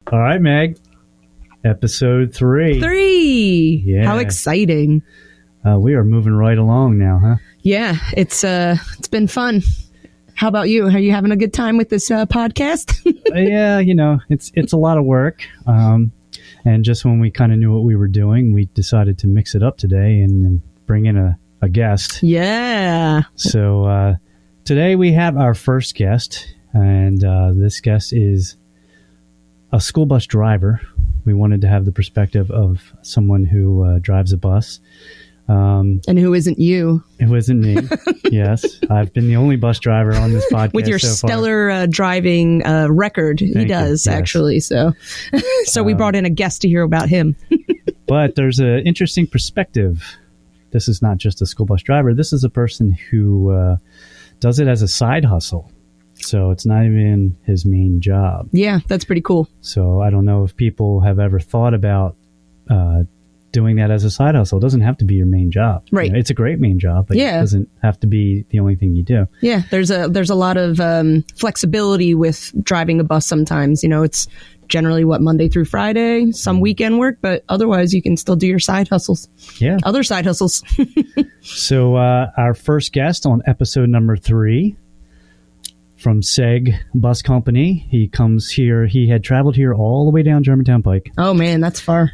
All right, Meg. Episode 3. 3. Yeah. How exciting. We are moving right along now, huh? Yeah, it's been fun. How about you? Are you having a good time with this podcast? Yeah, it's a lot of work. And just when we kind of knew what we were doing, we decided to mix it up today and bring in a guest. Yeah. So today we have our first guest, and this guest is a school bus driver. We wanted to have the perspective of someone who drives a bus. And who isn't you? It wasn't me. Yes. I've been the only bus driver on this podcast with your so stellar driving record. He does, yes. Actually. So we brought in a guest to hear about him. But there's an interesting perspective. This is not just a school bus driver. This is a person who does it as a side hustle. So it's not even his main job. Yeah, that's pretty cool. So I don't know if people have ever thought about doing that as a side hustle. It doesn't have to be your main job. Right. It's a great main job, but it doesn't have to be the only thing you do. Yeah, there's a lot of flexibility with driving a bus sometimes. It's generally Monday through Friday, some weekend work, but otherwise you can still do your side hustles. Yeah. Other side hustles. So our first guest on episode number 3 from Sague Bus Company. He comes here. He had traveled here all the way down Germantown Pike. Oh, man, that's far.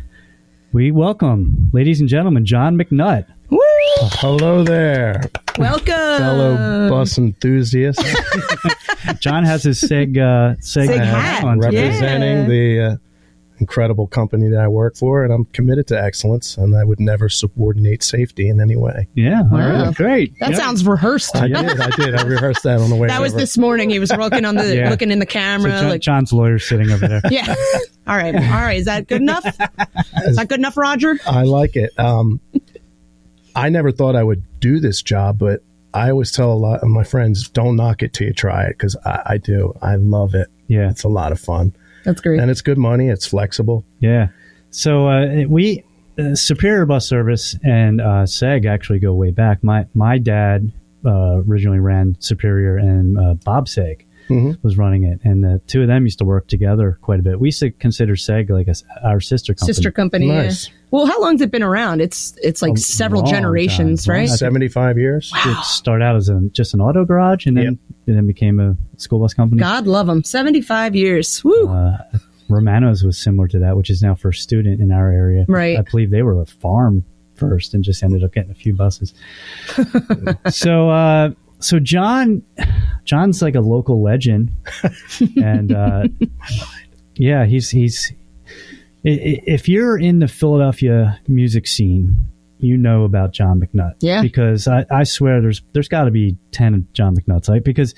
We welcome, ladies and gentlemen, John McNutt. Woo! Hello there. Welcome. Fellow bus enthusiasts. John has his Sague hat on. Representing the incredible company that I work for, and I'm committed to excellence, and I would never subordinate safety in any way. Yeah, wow. All right, great. That sounds rehearsed. I did. I rehearsed that on the way That was over. this morning. He was looking on the looking in the camera. So John's lawyer sitting over there. Yeah. All right. Is that good enough? Is that good enough, Roger? I like it. I never thought I would do this job, but I always tell a lot of my friends, don't knock it till you try it, because I do. I love it. Yeah. It's a lot of fun. That's great. And it's good money. It's flexible. Yeah. So we Superior Bus Service and Sague actually go way back. My dad originally ran Superior, and Bob Sague was running it, and the two of them used to work together quite a bit. We used to consider Sague like our sister company. Sister company. Nice. Yeah. Well, how long's it been around? It's like several generations, time. right? 75 years. It started out as just an auto garage, and then became a school bus company. God love them. 75 years. Woo. Romano's was similar to that, which is now First Student in our area. Right. I believe they were a farm first and just ended up getting a few buses. So John's like a local legend, and he's if you're in the Philadelphia music scene, you know about John McNutt. Yeah. Because I swear there's got to be 10 John McNutts, right? Because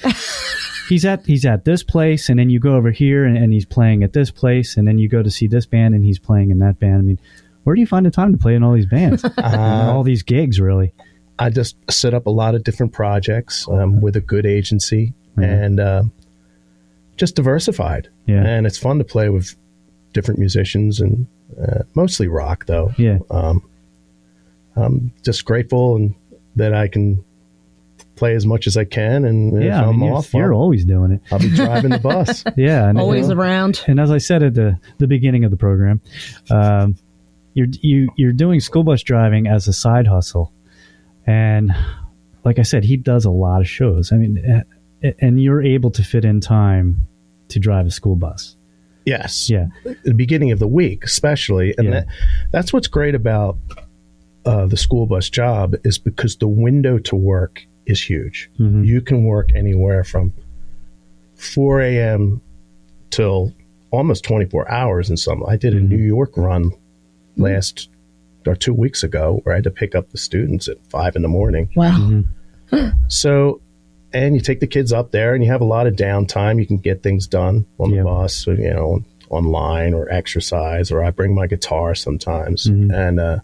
he's at this place, and then you go over here and he's playing at this place, and then you go to see this band and he's playing in that band. I mean, where do you find the time to play in all these bands? All these gigs, really? I just set up a lot of different projects with a good agency and just diversified. Yeah. And it's fun to play with different musicians, and mostly rock, though. Yeah. I'm just grateful that I can play as much as I can, and if I'm off, you're always doing it. I'll be driving the bus. Yeah. And, Always around. And as I said at the beginning of the program, you're doing school bus driving as a side hustle. And like I said, he does a lot of shows. I mean, and you're able to fit in time to drive a school bus. Yes. Yeah. The beginning of the week, especially. And that's what's great about the school bus job, is because the window to work is huge. Mm-hmm. You can work anywhere from 4 a.m. till almost 24 hours in some. I did a New York run last 2 weeks ago where I had to pick up the students at 5 a.m. Wow. So, and you take the kids up there and you have a lot of downtime. You can get things done on the bus, or, online, or exercise, or I bring my guitar sometimes. And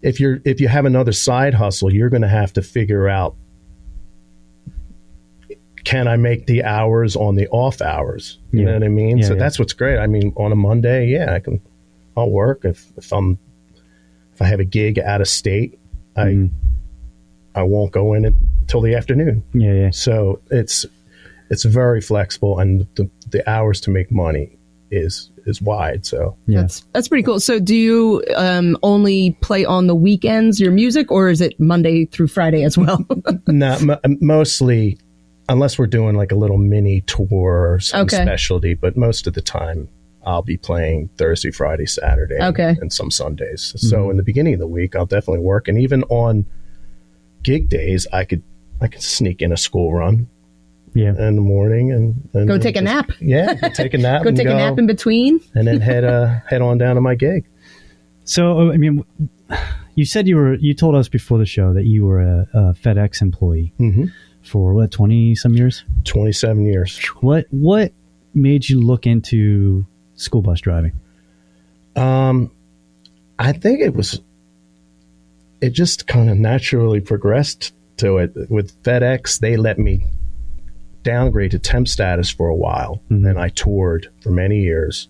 if you have another side hustle, you're going to have to figure out, can I make the hours on the off hours? You know what I mean? So that's what's great. I mean, on a Monday, I'll work. If I have a gig out of state, I won't go in until the afternoon. Yeah. So it's very flexible, and the hours to make money is wide. So Yeah. That's pretty cool. So do you only play on the weekends your music, or is it Monday through Friday as well? No, mostly, unless we're doing like a little mini tour or some specialty, but most of the time I'll be playing Thursday, Friday, Saturday, and some Sundays. So in the beginning of the week, I'll definitely work. And even on gig days, I could sneak in a school run in the morning and go take a nap. Yeah, take a nap. Go take a nap in between. And then head on down to my gig. So, I mean, you said you told us before the show that you were a FedEx employee for what, 20 some years? 27 years. What made you look into school bus driving? I think it just kind of naturally progressed to it. With FedEx, they let me downgrade to temp status for a while, and I toured for many years.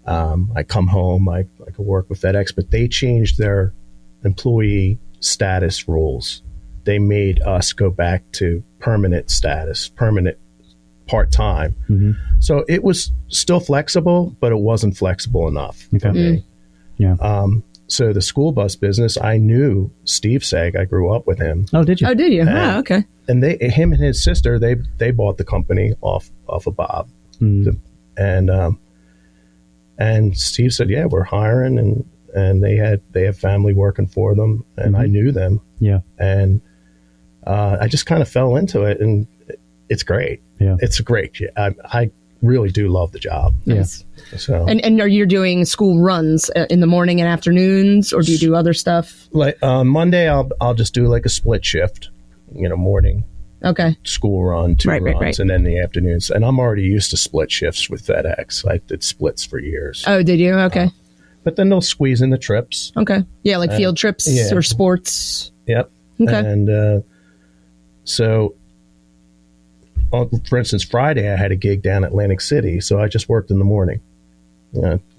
I come home, I could work with FedEx, but they changed their employee status rules. They made us go back to permanent status, permanent part-time. So it was still flexible, but it wasn't flexible enough for me. Yeah. So the school bus business, I knew Steve Sague. I grew up with him. Oh, did you? Oh, did you? Okay. And him and his sister, they bought the company off of Bob. And Steve said, yeah, we're hiring, and they have family working for them, and I knew them. Yeah. And I just kind of fell into it, and it's great. Yeah. It's great. I really do love the job. Yes. So and are you doing school runs in the morning and afternoons, or do you do other stuff? like Monday, I'll just do like a split shift, morning school run, two runs, and then the afternoons. And I'm already used to split shifts with FedEx. I did splits for years. Oh, did you? Okay. But then they'll squeeze in the trips. Okay. Yeah, like field trips or sports. Yep. Okay. And so, for instance, Friday I had a gig down Atlantic City, so I just worked in the morning.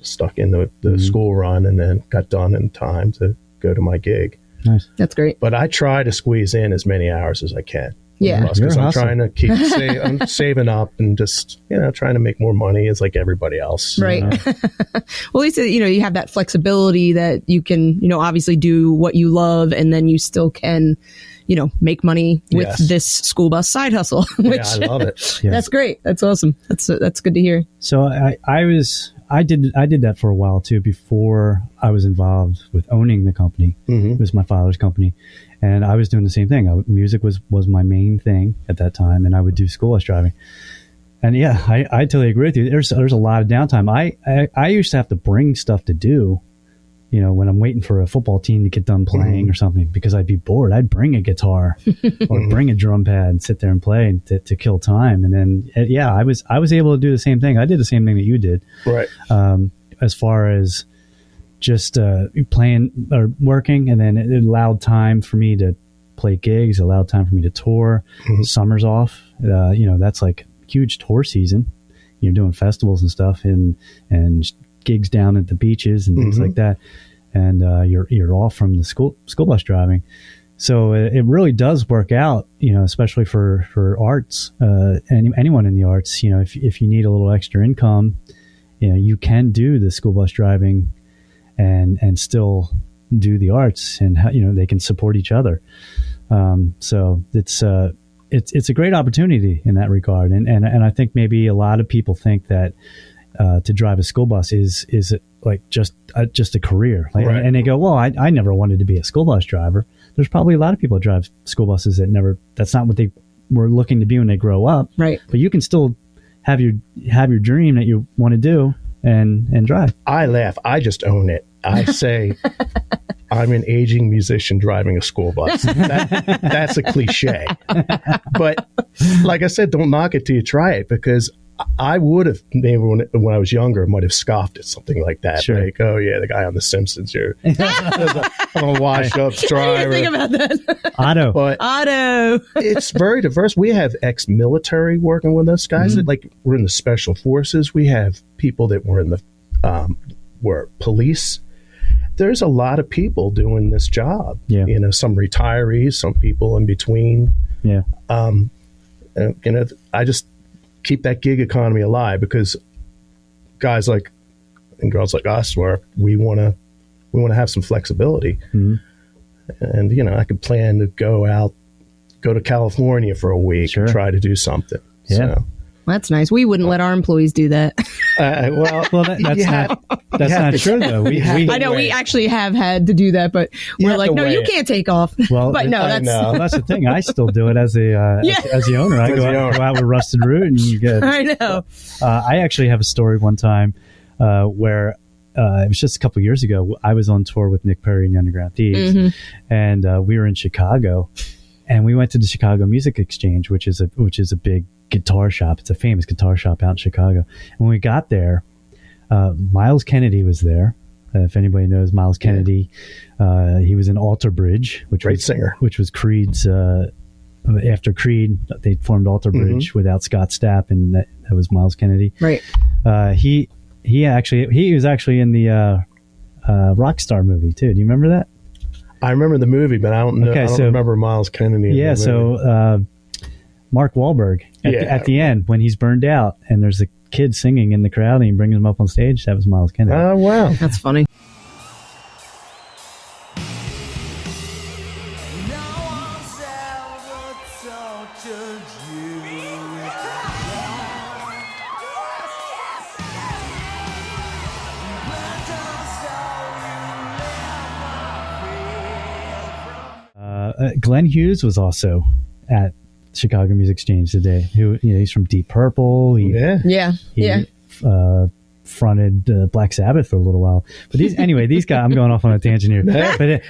Stuck in the school run, and then got done in time to go to my gig. Nice. That's great. But I try to squeeze in as many hours as I can. Yeah. Because I'm trying to keep I'm saving up and just, trying to make more money as like everybody else. Right. Well, at least, you have that flexibility that you can, obviously do what you love, and then you still can, make money with this school bus side hustle. Which, I love it. That's great. That's awesome. That's good to hear. So I did that for a while too, before I was involved with owning the company. It was my father's company, and I was doing the same thing. Music was my main thing at that time, and I would do school bus driving. And yeah, I totally agree with you. There's a lot of downtime. I used to have to bring stuff to do, when I'm waiting for a football team to get done playing or something, because I'd be bored. I'd bring a guitar or bring a drum pad and sit there and play to kill time. And then, I was able to do the same thing. I did the same thing that you did. Right. As far as just playing or working, and then it allowed time for me to play gigs, allowed time for me to tour. Summers off, that's like huge tour season. You're doing festivals and stuff, and gigs down at the beaches and things like that, and you're off from the school bus driving. So it really does work out, especially for arts. Anyone in the arts, if you need a little extra income, you can do the school bus driving and still do the arts, and they can support each other. So it's a great opportunity in that regard, and I think maybe a lot of people think that to drive a school bus is like just a career, and they go, well, I never wanted to be a school bus driver. There's probably a lot of people that drive school buses that's not what they were looking to be when they grow up, right? But you can still have your dream that you want to do and drive. I laugh. I just own it. I say I'm an aging musician driving a school bus. That's a cliche, but like I said, don't knock it till you try it, because I would have, maybe when I was younger, might have scoffed at something like that. Sure. Like, oh yeah, the guy on The Simpsons here. I'm a washed-up driver. Think about that. Otto. But Otto. It's very diverse. We have ex-military working with us, guys that we're in the special forces. We have people that were in the were police. There's a lot of people doing this job. Yeah. Some retirees, some people in between. Yeah. I just keep that gig economy alive, because guys like and girls like us where we want to have some flexibility. Mm-hmm. And, I could plan to go to California for a week and try to do something. Yeah. So. That's nice. We wouldn't let our employees do that. That's not true, though. I know we actually have had to do that, but we're like, no, you can't take off. Well, but no, that's the thing. I still do it as the owner. I go out with Rusted Root, and you get. I know. I actually have a story one time where it was just a couple years ago. I was on tour with Nick Perry and the Underground Thieves, and we were in Chicago, and we went to the Chicago Music Exchange, which is a big guitar shop. It's a famous guitar shop out in Chicago. And when we got there, Miles Kennedy was there. If anybody knows Miles Kennedy, he was in Alter Bridge, singer, which was Creed's. After Creed, they formed Alter Bridge without Scott Stapp, and that was Miles Kennedy. Right. He was actually in the Rockstar movie too. Do you remember that? I remember the movie, but I don't know. I don't remember Miles Kennedy. Yeah. So Mark Wahlberg at the end when he's burned out, and there's a kid singing in the crowd, and he brings him up on stage. That was Miles Kennedy. Oh wow, that's funny. Glenn Hughes was also at Chicago Music Exchange today. He's from Deep Purple. He fronted Black Sabbath for a little while. But these guys, I'm going off on a tangent here. But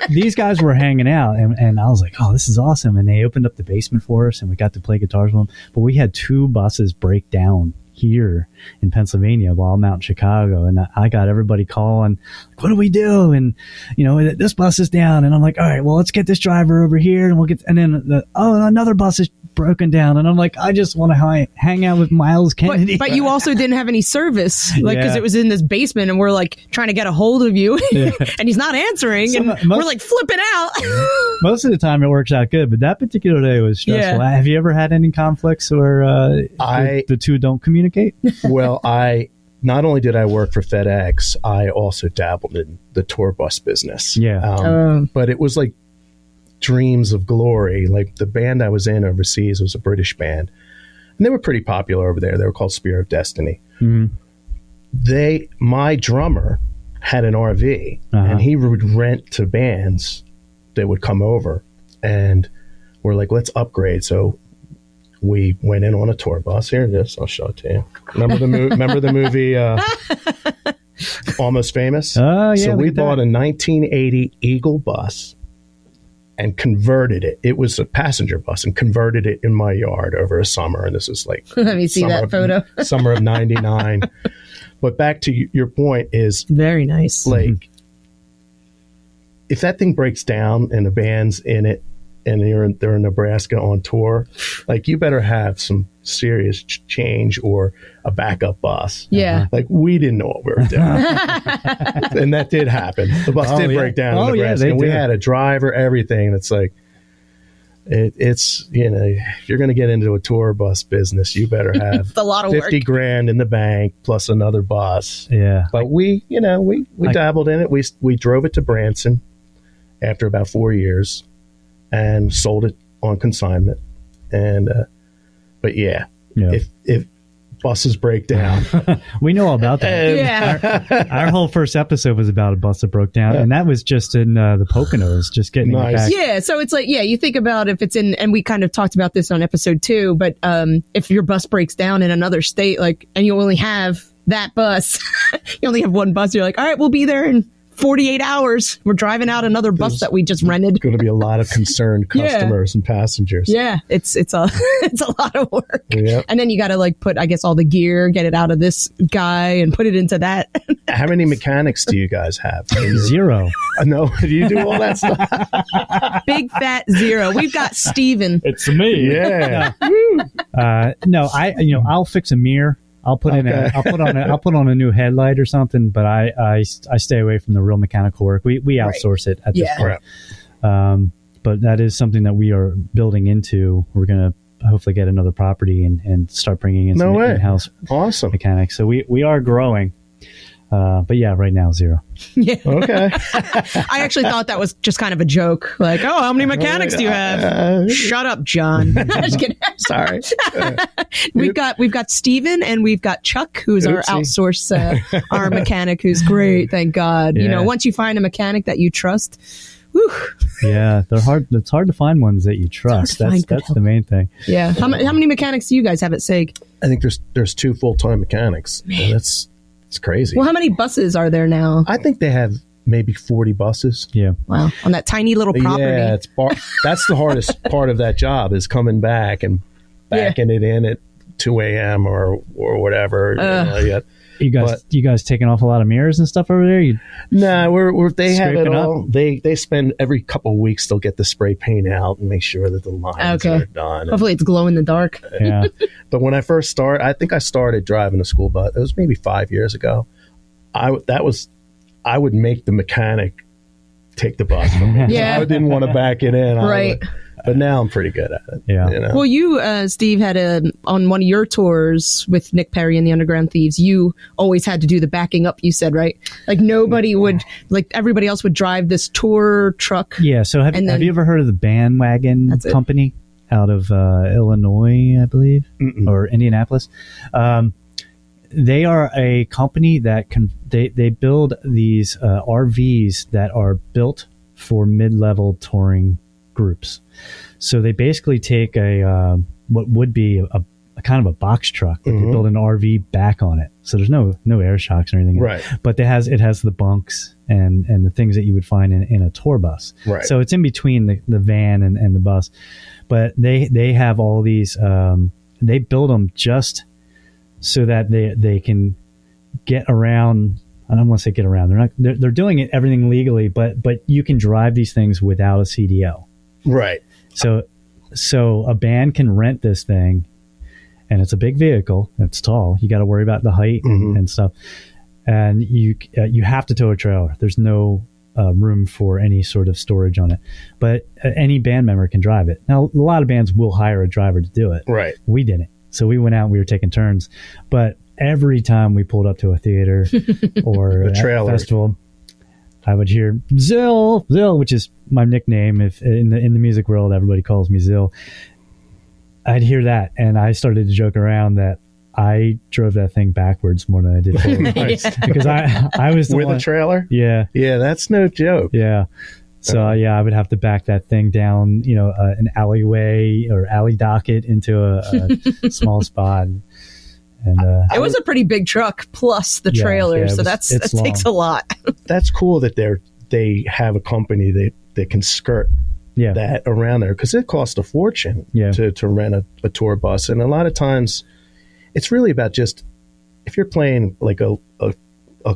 these guys were hanging out, and I was like, oh, this is awesome. And they opened up the basement for us, and we got to play guitars with them. But we had 2 buses break down here in Pennsylvania while I'm out in Chicago, and I got everybody calling, what do we do? And this bus is down, and I'm like, all right, well, let's get this driver over here, and then another bus is broken down, and I'm like, I just want to hang out with Miles Kennedy. But you also didn't have any service, because it was in this basement, and we're like trying to get a hold of you, and he's not answering, we're like flipping out. Most of the time it works out good, but that particular day was stressful. Yeah. Have you ever had any conflicts where the two don't communicate? Well, not only did I work for FedEx, I also dabbled in the tour bus business. Yeah. But it was like dreams of glory. Like the band I was in overseas was a British band, and they were pretty popular over there. They were called Spear of Destiny. Mm-hmm. My drummer had an RV, and he would rent to bands that would come over, and we're like, let's upgrade. So we went in on a tour bus. Here it is. I'll show it to you. Remember the movie Almost Famous? Oh, yeah. So we bought a 1980 Eagle bus and converted it. It was a passenger bus, and converted it in my yard over a summer. And this is like let me see that photo. Summer of '99. But back to your point is very nice. Like if that thing breaks down and the band's in it, and they're in Nebraska on tour, like you better have some serious change or a backup bus. Yeah. Like we didn't know what we were doing. And that did happen. The bus did break down in Nebraska. And we had a driver, everything. It's like, it's if you're going to get into a tour bus business, you better have it's a lot of $50,000 in the bank plus another bus. Yeah. But we dabbled in it. We drove it to Branson after about 4 years, and sold it on consignment. And but if buses break down, we know all about that. Our whole first episode was about a bus that broke down, and that was just in the Poconos, just getting it back. Yeah, so it's like, you think about if it's in, and we kind of talked about this on episode 2, but if your bus breaks down in another state, like, and you only have that bus, you only have one bus, you're like, all right, we'll be there in 48 hours. We're driving out another bus that we just rented. Going to be a lot of concerned customers and passengers. Yeah, it's a lot of work. Yep. And then you got to like put, I guess, all the gear, get it out of this guy and put it into that. How many mechanics do you guys have? 0. No, do you do all that stuff? Big fat 0. We've got Steven. It's me. Yeah. No, I'll fix a mirror. I'll put on a new headlight or something, but I stay away from the real mechanical work. We outsource it at this point. But that is something that we are building into. We're gonna hopefully get another property and start bringing in some in-house awesome mechanics. So we are growing. But yeah, right now 0. Yeah. Okay. I actually thought that was just kind of a joke. Like, oh, how many mechanics do you have? Shut up, John. Just kidding. Sorry. We've got Steven and we've got Chuck, who's our outsource our mechanic, who's great. Thank God. Yeah. Once you find a mechanic that you trust. Whew. Yeah, they're hard. It's hard to find ones that you trust. That's the main thing. Yeah. How many mechanics do you guys have at Sague? I think there's 2 full-time mechanics. Man. It's crazy. Well, how many buses are there now? I think they have maybe 40 buses. Yeah. Wow. On that tiny little property. Yeah, that's the hardest part of that job is coming back and backing it in at 2 a.m. or whatever. You guys taking off a lot of mirrors and stuff over there? No, they have it all. Up? They spend every couple of weeks, they'll get the spray paint out and make sure that the lines are done. Hopefully it's glow in the dark. Yeah. But when I first started, I think I started driving a school bus. It was maybe 5 years ago. I would make the mechanic take the bus from me. Yeah. I didn't want to back it in. Right. But now I'm pretty good at it. Yeah. Well, you, Steve, had on one of your tours with Nick Perry and the Underground Thieves, you always had to do the backing up, you said, right? Like everybody else would drive this tour truck. Yeah. So have you ever heard of the Bandwagon Company out of Illinois, I believe, or Indianapolis? They are a company that they build these RVs that are built for mid-level touring groups. So they basically take what would be a kind of a box truck, but they build an RV back on it. So there's no air shocks or anything. Right. But it has the bunks and the things that you would find in a tour bus. Right. So it's in between the van and the bus. But they have all these, they build them just so that they can get around. I don't want to say get around. They're doing everything legally, but you can drive these things without a CDL. Right. So a band can rent this thing, and it's a big vehicle. It's tall. You got to worry about the height and stuff. And you have to tow a trailer. There's no room for any sort of storage on it. But any band member can drive it. Now, a lot of bands will hire a driver to do it. Right. We didn't. So we went out and we were taking turns. But every time we pulled up to a theater or a festival, I would hear Zill, which is my nickname. If in the music world, everybody calls me Zill. I'd hear that, and I started to joke around that I drove that thing backwards more than I did forward. Because I was the with one, a trailer. Yeah, that's no joke. Yeah. So I would have to back that thing down, an alleyway or alley docket into a small spot. And it was a pretty big truck plus the trailer, so that takes a lot. That's cool that they have a company that can skirt that around there, because it costs a fortune to rent a tour bus, and a lot of times it's really about just if you're playing like a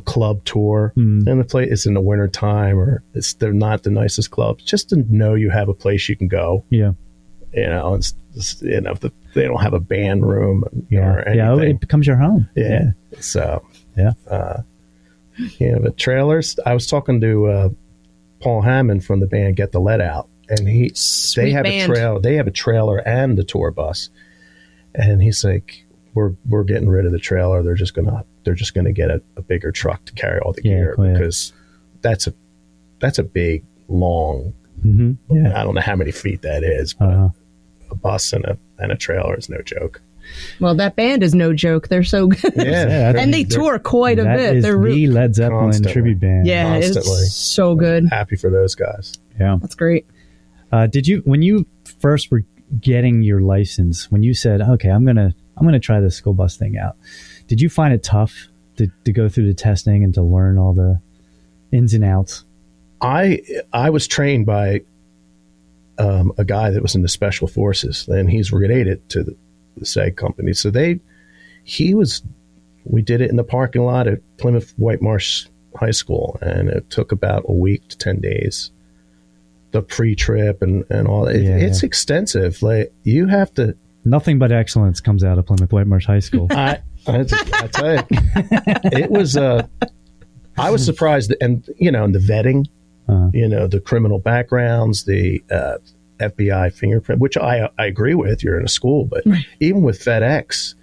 club tour and the place is in the winter time or they're not the nicest clubs, just to know you have a place you can go. Yeah. It's if they don't have a band room or anything. It becomes your home. Yeah. So the trailers. I was talking to Paul Hammond from the band Get the Lead Out, and they have a trailer and a tour bus, and he's like, we're getting rid of the trailer. They're just gonna get a bigger truck to carry all the gear, because that's a big long. I don't know how many feet that is, but a bus and a trailer is no joke. Well, that band is no joke. They're so good. Yeah, and they tour quite a bit. They're the Led Zeppelin tribute band. Yeah, it's so good. Happy for those guys. Yeah, that's great. When you first were getting your license, when you said, "Okay, I'm gonna try this school bus thing out," did you find it tough to go through the testing and to learn all the ins and outs? I was trained by a guy that was in the special forces, and he's related to the Sague company. So we did it in the parking lot at Plymouth White Marsh High School, and it took about a week to 10 days. The pre-trip and all it's extensive. Like, you have to. Nothing but excellence comes out of Plymouth White Marsh High School. I tell you, it was. I was surprised, and in the vetting, the criminal backgrounds, FBI fingerprint, which I agree with. You're in a school, but even with FedEx,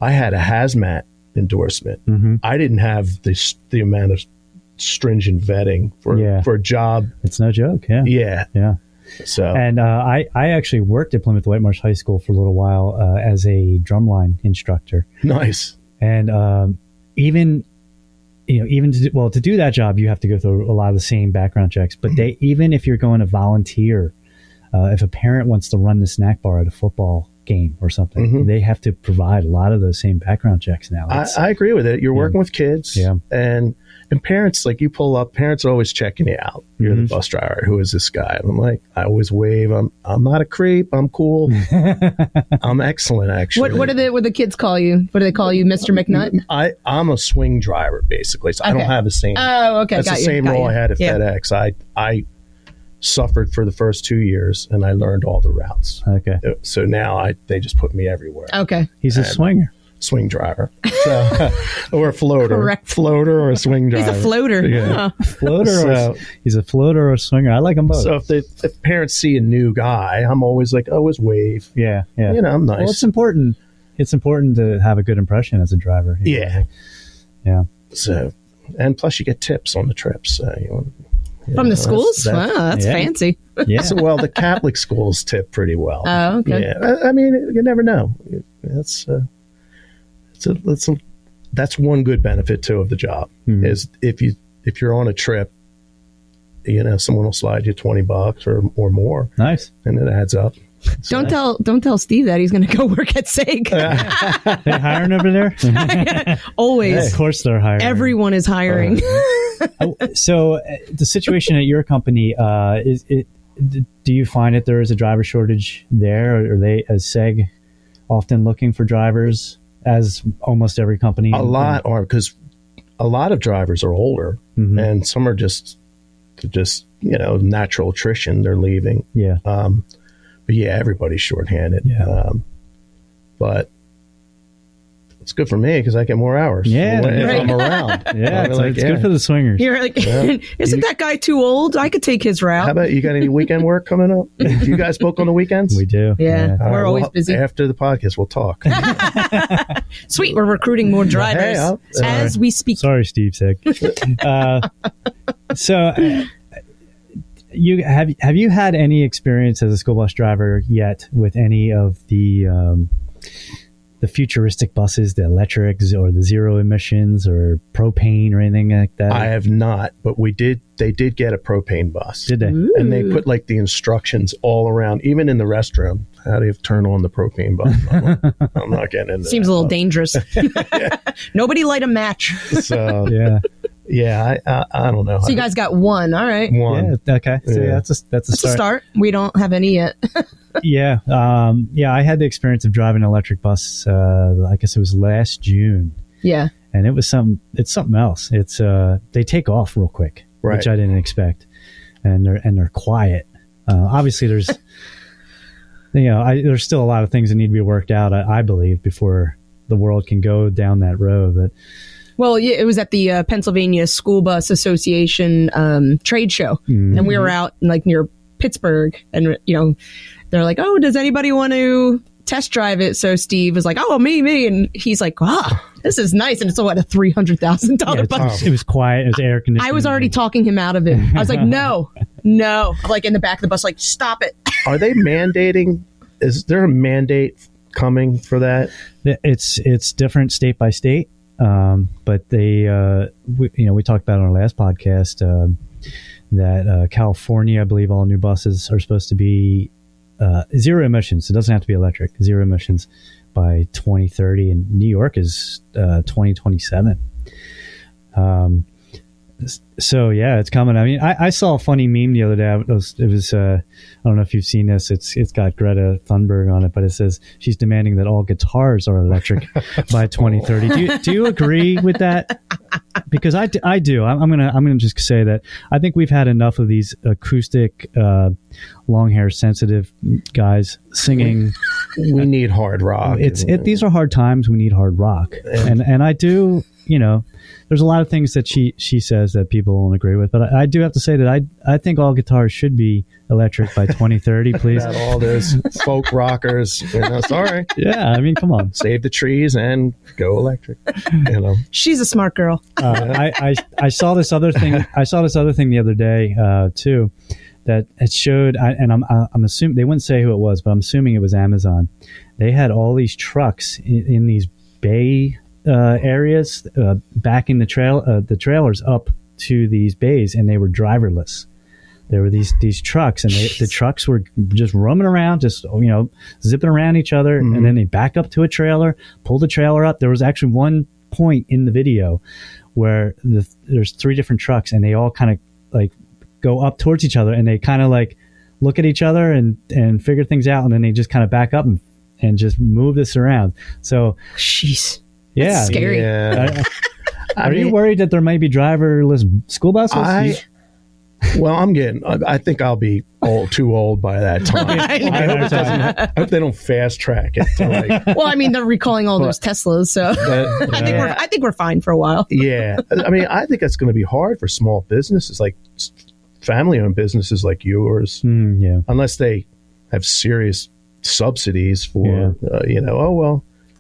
I had a hazmat endorsement. I didn't have the amount of stringent vetting for a job. It's no joke. Yeah. So, and I actually worked at Plymouth White Marsh High School for a little while as a drumline instructor. Nice. And even to do that job, you have to go through a lot of the same background checks. But even if you're going to volunteer, if a parent wants to run the snack bar at a football game or something, they have to provide a lot of those same background checks now. I agree with it. You're working with kids, and parents, like, you pull up, parents are always checking you out. You're the bus driver. Who is this guy? And I'm like, I always wave. I'm not a creep. I'm cool. I'm excellent, actually. What do the kids call you? What do they call you, Mr. McNutt? I'm a swing driver, basically. So I don't have the same. Oh, okay. That's the same role I had at FedEx. I suffered for the first 2 years, and I learned all the routes. Okay. So now they just put me everywhere. Okay. He's a swinger. Swing driver. So, or a floater. Correct. Floater or a swing driver. He's a floater. Yeah. Floater. He's a floater or a swinger. I like them both. So if parents see a new guy, I'm always like, always wave. Yeah. I'm nice. Well, it's important. It's important to have a good impression as a driver. Yeah. Yeah. So, and plus you get tips on the trips. From the schools? That's fancy. Yeah. So, well, the Catholic schools tip pretty well. Oh, okay. Yeah. I mean, you never know. That's one good benefit too of the job is if you're on a trip, someone will slide you $20 or more. Nice. And it adds up. Don't tell Steve that he's going to go work at Sague. They hiring over there? Always. Of course they're hiring. Everyone is hiring. So the situation at your company, do you find that there is a driver shortage there? Or are they, as Sague, often looking for drivers, as almost every company? A lot are, because a lot of drivers are older, and some are just natural attrition. They're leaving. Yeah. But yeah, everybody's shorthanded. Yeah. But it's good for me because I get more hours. Yeah, if I'm around. Yeah, it's good for the swingers. You're like, isn't that guy too old? I could take his route. How about you? Got any weekend work coming up? Do you guys book on the weekends? We do. Yeah, we're always busy. After the podcast, we'll talk. Sweet, we're recruiting more drivers as we speak. Sorry, Steve Sague. You have you had any experience as a school bus driver yet with any of the futuristic buses, the electrics or the zero emissions or propane or anything like that? I have not, but they did get a propane bus. Did they? Ooh. And they put like the instructions all around, even in the restroom, how to turn on the propane bus. I'm not getting into Seems that. a little dangerous. Nobody light a match. So yeah. I don't know. So you guys got one. All right. One. Yeah, okay. So that's a start. We don't have any yet. Yeah. I had the experience of driving an electric bus. I guess it was last June. Yeah. And it's something else. It's they take off real quick, which I didn't expect, and they're quiet. Obviously, there's there's still a lot of things that need to be worked out. I believe before the world can go down that road, but. Well, yeah, it was at the Pennsylvania School Bus Association trade show, and we were out near Pittsburgh, and they're like, "Oh, does anybody want to test drive it?" So Steve was like, "Oh, me," and he's like, "Wow, this is nice," and it's a $300,000 bus. It was quiet. It was air conditioned. I was already talking him out of it. I was like, "No," I'm like in the back of the bus, like, "Stop it." Are they mandating? Is there a mandate coming for that? It's different state by state. But they, we talked about on our last podcast that California, I believe, all new buses are supposed to be zero emissions. It doesn't have to be electric. Zero emissions by 2030, and New York is 2027. So yeah, it's coming. I mean, I saw a funny meme the other day. It was I don't know if you've seen this. It's got Greta Thunberg on it, but it says she's demanding that all guitars are electric by 2030. Do you agree with that? Because I do. I'm gonna just say that I think we've had enough of these acoustic, long hair sensitive guys singing. We need hard rock. These are hard times. We need hard rock, and I do. there's a lot of things that she says that people won't agree with. But I do have to say that I think all guitars should be electric by 2030, please. Not all those folk rockers. Sorry. Yeah, I mean, come on. Save the trees and go electric. She's a smart girl. I saw this other thing. I saw this other thing the other day too, that it showed. And I'm assuming they wouldn't say who it was, but I'm assuming it was Amazon. They had all these trucks in these bay areas backing the trailers up to these bays, and they were driverless. There were these trucks, and the trucks were just roaming around, just zipping around each other, and then they backed up to a trailer, pulled the trailer up. There was actually one point in the video where there's 3 different trucks, and they all kind of like go up towards each other, and they kind of like look at each other and figure things out, and then they just kind of back up and just move this around. So, jeez. Yeah, that's scary. Yeah. Are you worried that there may be driverless school buses? I think I'll be too old by that time. I hope they don't fast track it. Well, I mean, they're recalling all those Teslas, so I think we're fine for a while. Yeah. I mean, I think that's going to be hard for small businesses, like family-owned businesses like yours, unless they have serious subsidies for,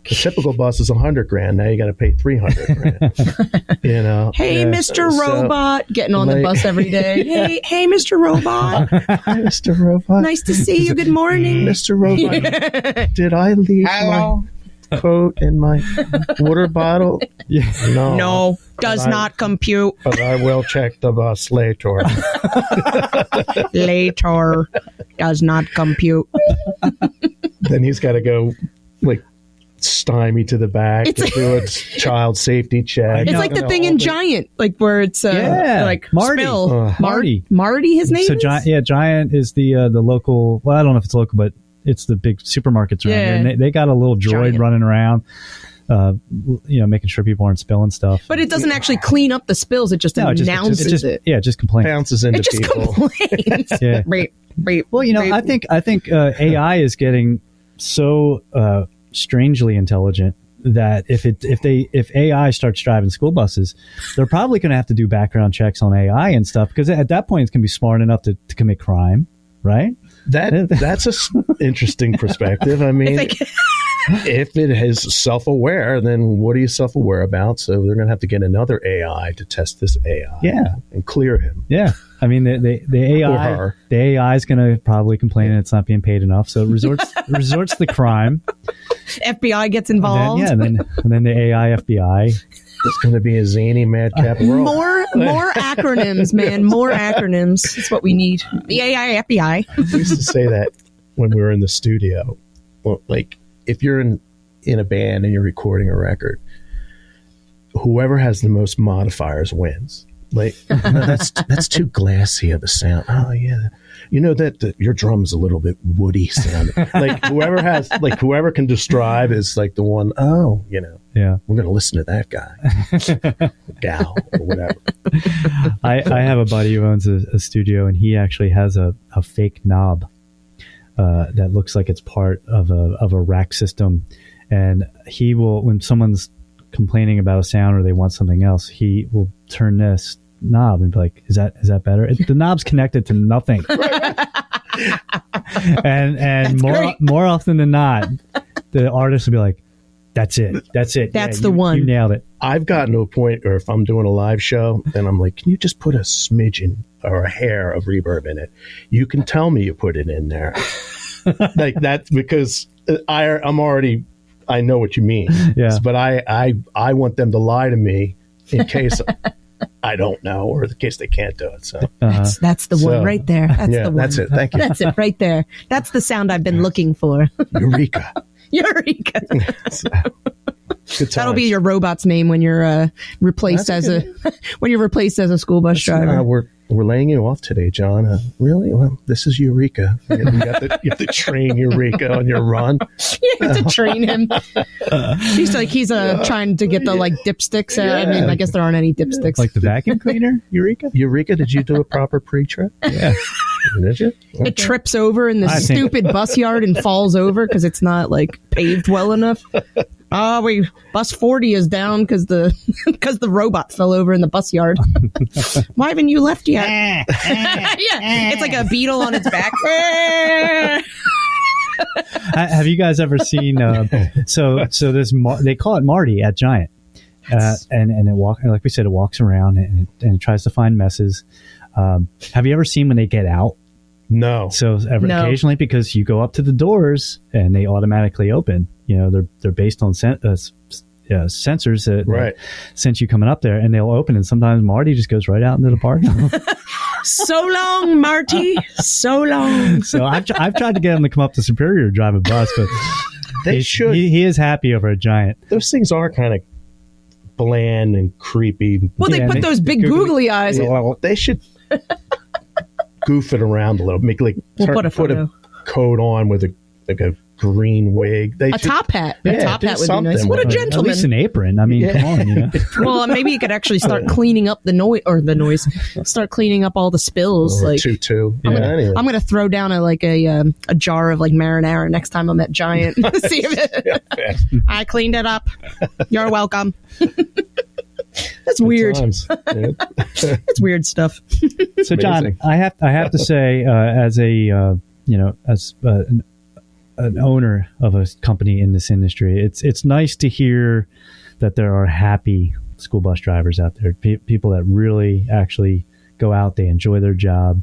the typical bus is $100,000. Now you got to pay $300,000. Hey, Mr. Robot, getting on the bus every day. Hey, Mr. Robot. Hi, Mr. Robot. Nice to see you. Good morning, Mr. Robot. Did I leave my coat in my water bottle? No, does not compute. But I will check the bus later. Later does not compute. Then he's got to go stymie to the back to do a child safety check. It's like the thing in Giant, like where it's like Marty. Marty, his name is? Giant is the local. Well, I don't know if it's local, but it's the big supermarkets around here, and they got a little droid running around, making sure people aren't spilling stuff. But it doesn't actually clean up the spills; it just announces it. Yeah, it just complains. Bounces into it just people. Complains. Yeah. Well, I think AI is getting so strangely intelligent that if AI starts driving school buses, they're probably going to have to do background checks on AI and stuff, because at that point it's going to be smart enough to commit crime, right? That's an interesting perspective. I mean, if it is self-aware, then what are you self-aware about? So they're going to have to get another AI to test this AI, and clear him. Yeah, I mean the AI is going to probably complain that it's not being paid enough, so it resorts to the crime. FBI gets involved. And then the AI FBI. It's going to be a zany madcap world. More acronyms, man. More acronyms. That's what we need. The AI FBI. We used to say that when we were in the studio. Well, like, if you're in a band and you're recording a record, whoever has the most modifiers wins. Like, that's too glassy of a sound. Oh yeah, that your drum's a little bit woody sounding. Like whoever can describe is like the one. Oh, we're gonna listen to that guy, gal, or whatever. I have a buddy who owns a studio, and he actually has a fake knob that looks like it's part of a rack system, and he will, when someone's complaining about a sound or they want something else, he will turn this knob and be like, is that better? The knob's connected to nothing. and more often than not, the artist will be like, that's it. That's the one. You nailed it. I've gotten to a point, or if I'm doing a live show and I'm like, can you just put a smidgen or a hair of reverb in it? You can tell me you put it in there. Like that's because I'm already, I know what you mean. Yeah. But I want them to lie to me in case I don't know, or in case they can't do it. So that's the one right there. That's the one. That's it. Thank you. That's it right there. That's the sound I've been looking for. Eureka. Eureka. Good That'll be your robot's name when you're replaced as a school bus driver. We're laying you off today, John. Really? Well, this is Eureka. You have to train Eureka on your run. You have to train him. He's trying to get the dipsticks. I mean, I guess there aren't any dipsticks. Like the vacuum cleaner, Eureka? Eureka, did you do a proper pre-trip? Yeah. Did you? Okay. It trips over in the stupid bus yard and falls over because it's not paved well enough. Bus 40 is down because the robot fell over in the bus yard. Why haven't you left yet? Yeah, it's like a beetle on its back. Have you guys ever seen? So there's they call it Marty at Giant, and like we said, it walks around and it tries to find messes. Have you ever seen when they get out? No. So occasionally, because you go up to the doors and they automatically open. You know, they're based on sensors that sense you coming up there, and they'll open. And sometimes Marty just goes right out into the park. So long, Marty. So long. So I've tried to get him to come up to Superior to drive a bus, but they should. He is happy over a Giant. Those things are kind of bland and creepy. Well, they put those big googly eyes. Well, they should goof it around a little. Make put a coat on with a green wig. A top hat. A top hat would be nice. What a gentleman. At least an apron. I mean, come on. You know? Well, maybe you could actually start cleaning up the noise. Start cleaning up all the spills. Or like tutu. I'm gonna throw down a jar of like marinara next time I'm at Giant. See if I cleaned it up. You're welcome. That's weird. It's weird stuff. So, John, I have to say, as a an owner of a company in this industry, it's nice to hear that there are happy school bus drivers out there, people that really actually go out, they enjoy their job.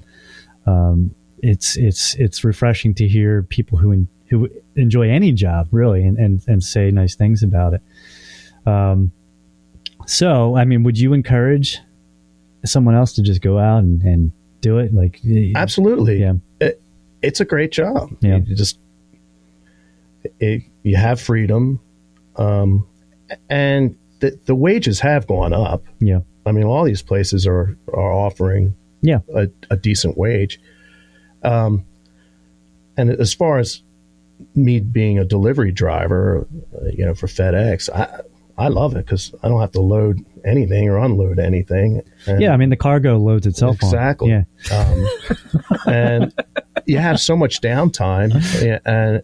It's refreshing to hear people who enjoy any job really and say nice things about it. So, I mean, would you encourage someone else to just go out and do it? Like, absolutely. Yeah. It's a great job. Yeah. You have freedom, and the wages have gone up. Yeah. I mean, all these places are offering a decent wage. And as far as me being a delivery driver, for FedEx, I love it because I don't have to load anything or unload anything. And I mean, the cargo loads itself. Exactly. On. Yeah. And you have so much downtime, and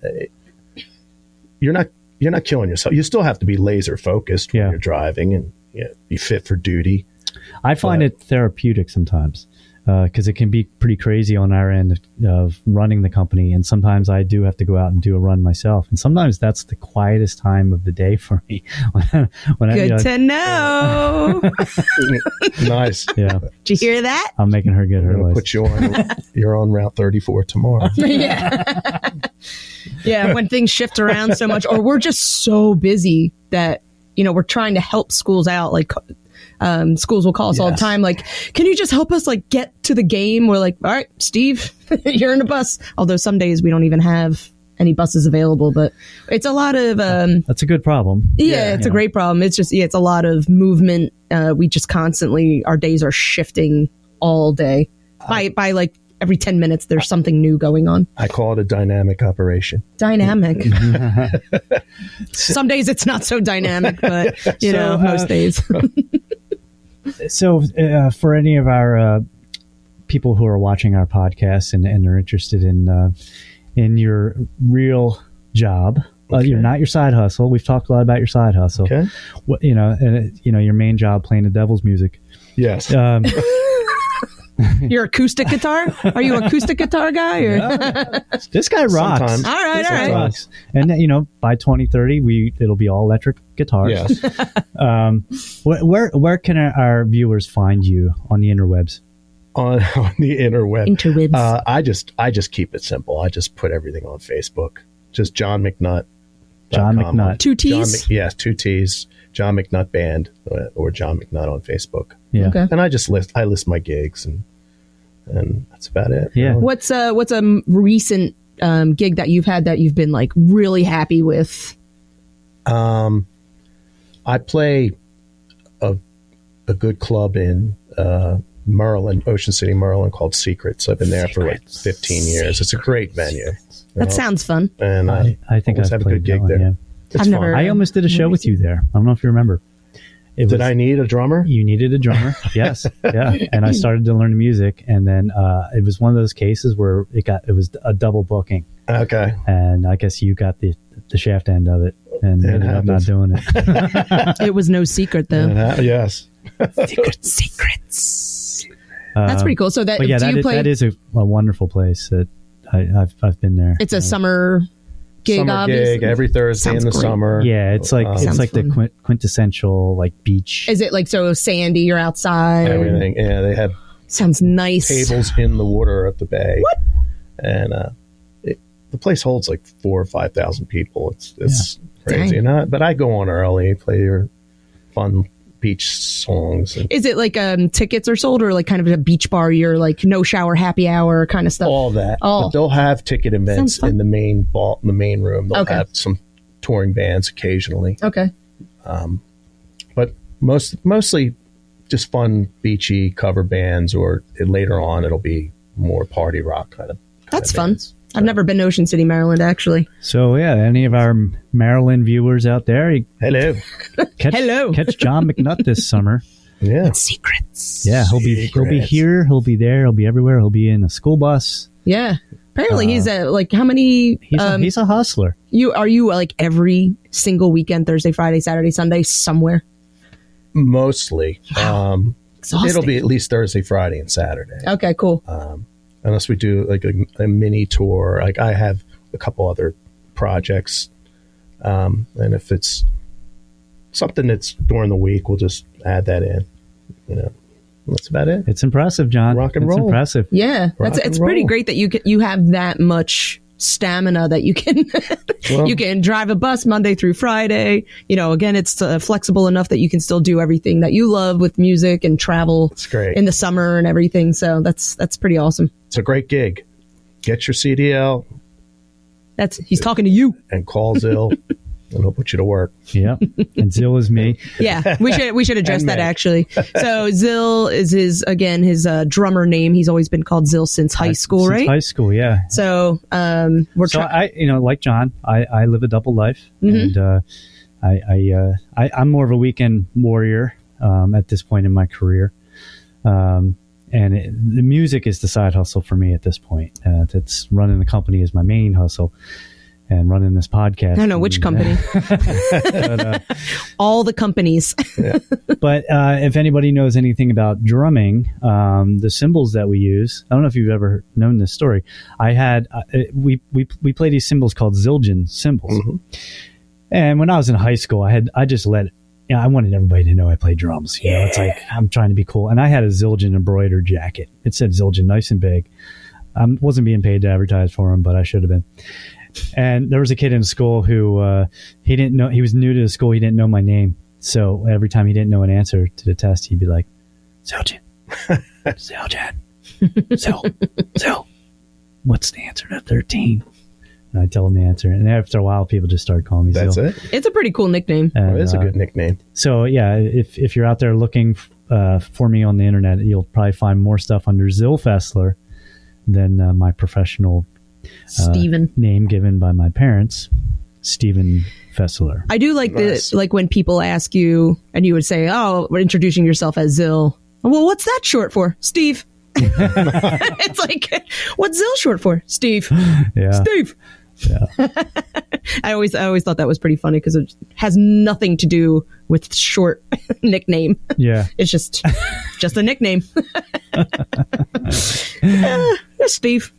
you're not killing yourself. You still have to be laser focused when you're driving and be fit for duty. I find it therapeutic sometimes because it can be pretty crazy on our end of running the company. And sometimes I do have to go out and do a run myself. And sometimes that's the quietest time of the day for me. Good to know. Nice. Yeah. Did you hear that? I'm making her get her list. Put you on. You're on Route 34 tomorrow. Yeah. Yeah. When things shift around so much, or we're just so busy that, we're trying to help schools out. Like, schools will call us all the time. Like, can you just help us get to the game? We're like, all right, Steve, you're in a bus. Although some days we don't even have any buses available, but it's a lot of, that's a good problem. Yeah, it's a great problem. It's just, it's a lot of movement. We just constantly, our days are shifting all day by like every 10 minutes, there's something new going on. I call it a dynamic operation. Dynamic. Some days it's not so dynamic, but most days. So for any of our people who are watching our podcast and are interested in your real job, you're not your side hustle. We've talked a lot about your side hustle. Okay. Your main job playing the devil's music. Yes. Your acoustic guitar? Are you an acoustic guitar guy? Or? Yeah. This guy rocks. Sometimes. All right. Rocks. And by 2030, it'll be all electric guitars. Yes. Where can our viewers find you on the interwebs? On the interwebs. I just keep it simple. I just put everything on Facebook. Just John McNutt. John McNutt. 2 T's? Yes, 2 T's. John McNutt Band or John McNutt on Facebook. Yeah. Okay. And I just list my gigs and that's about it. Yeah. What's a recent gig that you've had that you've been really happy with? I play a good club in Maryland, Ocean City, Maryland, called Secrets. I've been there for 15 years. It's a great venue. That sounds fun. And I think always I've have a good gig there. Yeah. It's fun. I almost did a show with you there. I don't know if you remember. Did I need a drummer? You needed a drummer. Yes. Yeah. And I started to learn music, and then it was one of those cases where it was a double booking. Okay. And I guess you got the shaft end of it. and ended up not doing it. It was no secret, though. Yes. Secrets. That's pretty cool. So that, yeah, that is a wonderful place that I've been there. It's a summer gig, obviously. Every Thursday in the summer. Yeah, it's like the quintessential like beach. Is it like so sandy? You're outside. Everything. Yeah, they have sounds nice. Tables in the water at the bay. What? And the place holds like 4,000 or 5,000 people. It's crazy. But I go on early, play your fun beach songs. Is it like tickets are sold, or like kind of a beach bar? You're like no shower, happy hour kind of stuff. All that. But they'll have ticket events in the main room. They'll have some touring bands occasionally. Okay. But mostly just fun beachy cover bands, or later on it'll be more party rock kind of. That's fun. I've never been to Ocean City, Maryland, actually. So, yeah, any of our Maryland viewers out there, hello. Catch John McNutt this summer. Yeah. Secrets. Yeah, he'll be here, he'll be there, he'll be everywhere. He'll be in a school bus. Yeah. Apparently he's like how many he's a hustler. Are you like every single weekend, Thursday, Friday, Saturday, Sunday, somewhere? Mostly. Exhausting. It'll be at least Thursday, Friday, and Saturday. Okay, cool. Unless we do like a mini tour. Like I have a couple other projects. And if it's something that's during the week, we'll just add that in. That's about it. It's impressive, John. Rock and roll. It's impressive. Yeah. It's pretty great that you have that much stamina that you can you can drive a bus Monday through Friday. Again, it's flexible enough that you can still do everything that you love with music and travel. It's great in the summer and everything. So that's pretty awesome. It's a great gig. Get your CDL. He's talking to you. And call Zill, and he'll put you to work. Yeah, and Zill is me. Yeah, we should address that actually. So Zill is his drummer name. He's always been called Zill since high school, right? High school, yeah. So I like John, I live a double life, mm-hmm. and I'm more of a weekend warrior at this point in my career. And the music is the side hustle for me at this point. It's running the company is my main hustle, and running this podcast. I don't know which company. But, all the companies. Yeah. But if anybody knows anything about drumming, the cymbals that we use, I don't know if you've ever known this story. I had we play these cymbals called Zildjian cymbals, mm-hmm. and when I was in high school, I just let it. I wanted everybody to know I play drums. It's like I'm trying to be cool. And I had a Zildjian embroidered jacket. It said Zildjian nice and big. I wasn't being paid to advertise for them, but I should have been. And there was a kid in school who he didn't know. He was new to the school. He didn't know my name. So every time he didn't know an answer to the test, he'd be like, Zildjian, Zildjian, Zil. What's the answer to 13? And I tell them the answer, and after a while, people just start calling me Zill. That's it. It's a pretty cool nickname. And, it is a good nickname. So yeah, if you're out there looking for me on the internet, you'll probably find more stuff under Zill Fessler than my professional Steven name given by my parents, Steven Fessler. I do like like when people ask you, and you would say, "Oh, we're introducing yourself as Zill." Well, what's that short for? Steve. It's like, what's Zill short for? Steve. Yeah. Steve. Yeah. I always thought that was pretty funny because it has nothing to do with short nickname. Yeah. It's just a nickname. Steve.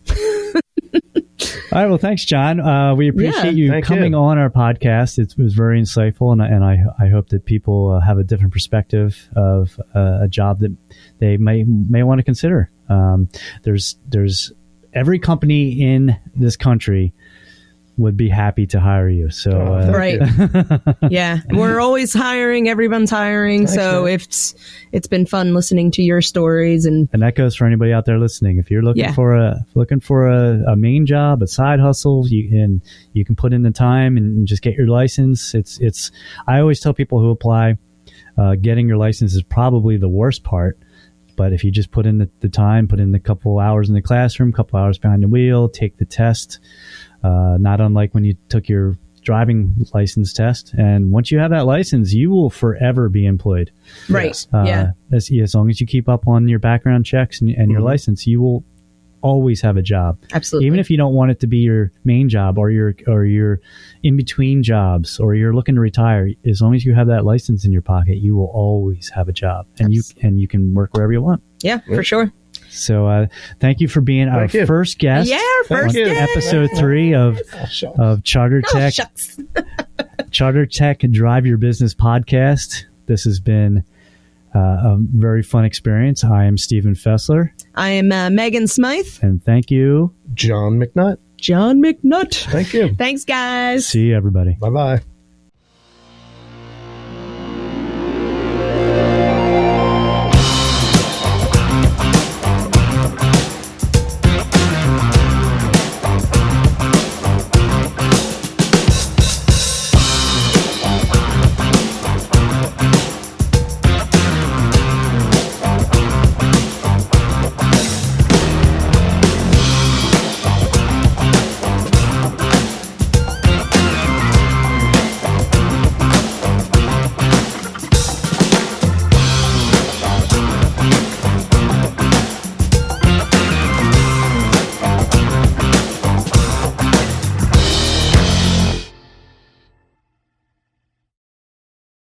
All right. Well, thanks, John. We appreciate you coming on our podcast. It was very insightful, and I hope that people have a different perspective of a job that they may want to consider. There's every company in this country would be happy to hire you. So right. Yeah. We're always hiring. Everyone's hiring. So it's been fun listening to your stories, and that goes for anybody out there listening. If you're looking for a main job, a side hustle, you can put in the time and just get your license. I always tell people who apply, getting your license is probably the worst part. But if you just put in the time, put in a couple hours in the classroom, couple hours behind the wheel, take the test, not unlike when you took your driving license test. And once you have that license, you will forever be employed. Right. As long as you keep up on your background checks and your license, you will always have a job. Absolutely. Even if you don't want it to be your main job, or you're in between jobs, or you're looking to retire, as long as you have that license in your pocket, you will always have a job, and you can work wherever you want. Yeah, for sure. So thank you for being our first guest. Yeah, our first guest. Episode 3 of Charter Tech. Charter Tech Drive Your Business podcast. This has been a very fun experience. I am Stephen Fessler. I am Megan Smythe. And thank you, John McNutt. John McNutt. Thank you. Thanks, guys. See you, everybody. Bye-bye.